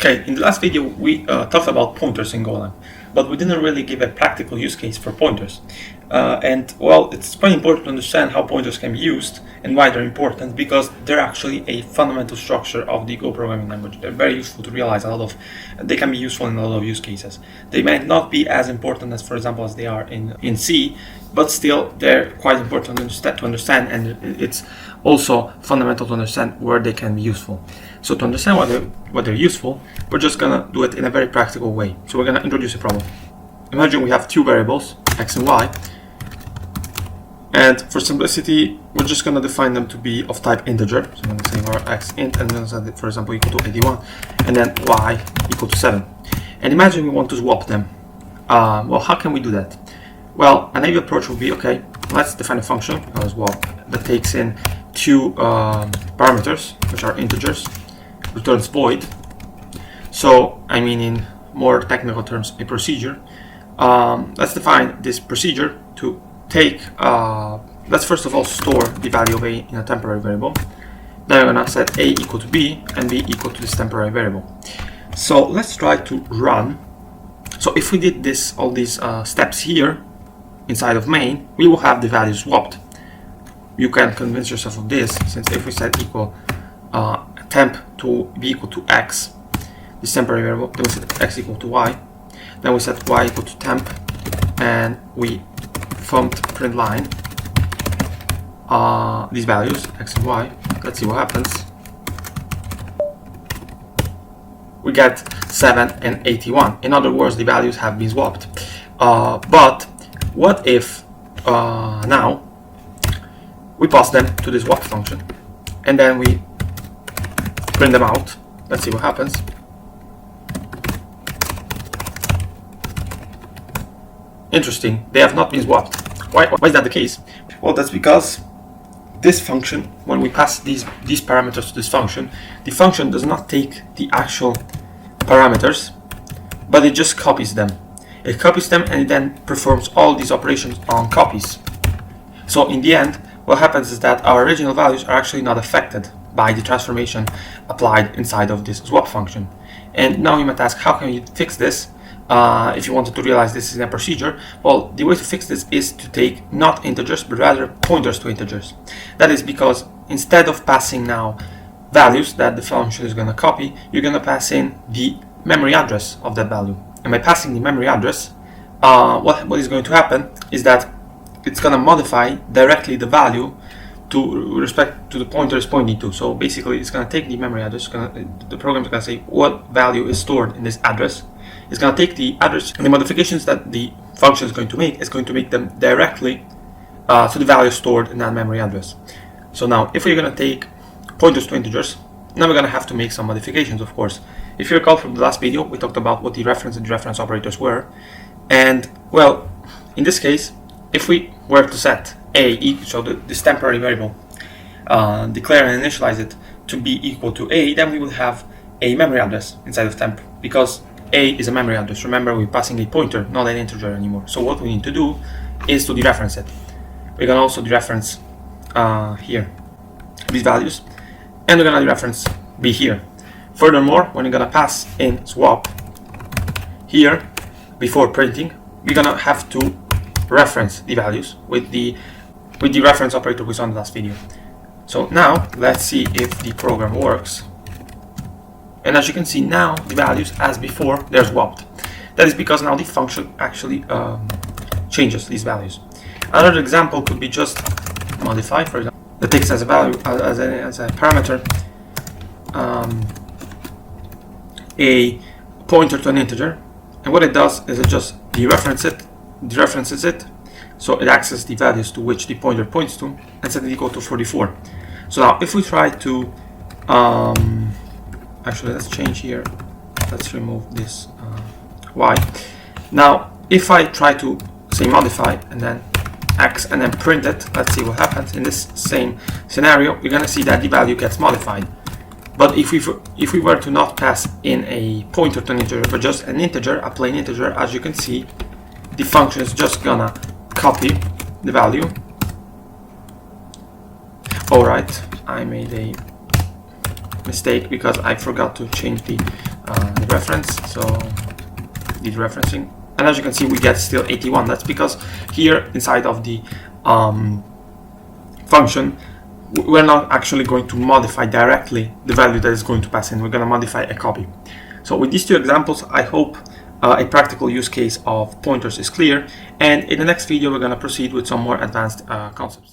Okay, in the last video we talked about pointers in Golang, but we didn't really give a practical use case for pointers. And well, it's quite important to understand how pointers can be used and why they're important, because they're actually a fundamental structure of the Go programming language. They're very useful to realize they can be useful in a lot of use cases. They might not be as important as, for example, as they are in C, but still they're quite important to understand, and it's also fundamental to understand where they can be useful. So to understand why they're useful, we're just gonna do it in a very practical way. So we're gonna introduce a problem. Imagine we have two variables, x and y, and for simplicity, we're just gonna define them to be of type integer. So I'm gonna say our x int, and then set it, for example, equal to 81, and then y equal to 7. And imagine we want to swap them. Well, how can we do that? Well, an ideal approach would be, okay, let's define a function that takes in two parameters, which are integers, returns void. So, I mean, in more technical terms, a procedure. Let's define this procedure to take, let's first of all store the value of a in a temporary variable. Then we're going to set a equal to b and b equal to this temporary variable. So let's try to run. So if we did all these steps here inside of main, we will have the values swapped. You can convince yourself of this, since if we set equal temp to be equal to x, this temporary variable, then we set x equal to y, then we set y equal to temp, and we print line these values, x and y. Let's see what happens. We get 7 and 81. In other words, the values have been swapped. But what if now we pass them to this swap function, and then we print them out? Let's see what happens. Interesting, they have not been swapped. Why is that the case? Well, that's because this function, when we pass these parameters to this function, the function does not take the actual parameters, but it just copies them. It copies them and it then performs all these operations on copies. So in the end, what happens is that our original values are actually not affected by the transformation applied inside of this swap function. And now you might ask, how can you fix this? If you wanted to realize this is a procedure, well, the way to fix this is to take not integers, but rather pointers to integers. That is because instead of passing now values that the function is going to copy, you're going to pass in the memory address of that value. And by passing the memory address, what is going to happen is that it's going to modify directly the value to respect to the pointer is pointing to. So basically, it's going to take the memory address. The program is going to say what value is stored in this address. It's going to take the address, and the modifications that the function is going to make is going to make them directly to the value stored in that memory address. So now, if we're going to take pointers to integers, now we're going to have to make some modifications, of course. If you recall from the last video, we talked about what the reference and dereference operators were. And, well, in this case, if we were to set a, so this temporary variable, declare and initialize it to be equal to a, then we will have a memory address inside of temp, because a is a memory address. Remember, we're passing a pointer, not an integer anymore. So what we need to do is to dereference it. We're going to also dereference here these values, and we're going to dereference b here. Furthermore, when you're going to pass in swap here before printing, we're going to have to reference the values with the reference operator we saw in the last video. So now let's see if the program works. And as you can see, now the values as before, they're swapped. That is because now the function actually changes these values. Another example could be just modify, for example, that takes as a value as a parameter a pointer to an integer, and what it does is it just dereferences it, so it accesses the values to which the pointer points to, and set it equal to 44. So now if we try to actually, let's change here. Let's remove this y. Now, if I try to say modify and then x and then print it, let's see what happens. In this same scenario, we're gonna see that the value gets modified. But if we were to not pass in a pointer to an integer, but just an integer, a plain integer, as you can see, the function is just gonna copy the value. Alright, I made a mistake because I forgot to change the the reference, so dereferencing, and as you can see we get still 81. That's because here inside of the function we're not actually going to modify directly the value that is going to pass in, we're going to modify a copy. So with these two examples, I hope a practical use case of pointers is clear, and in the next video we're going to proceed with some more advanced concepts.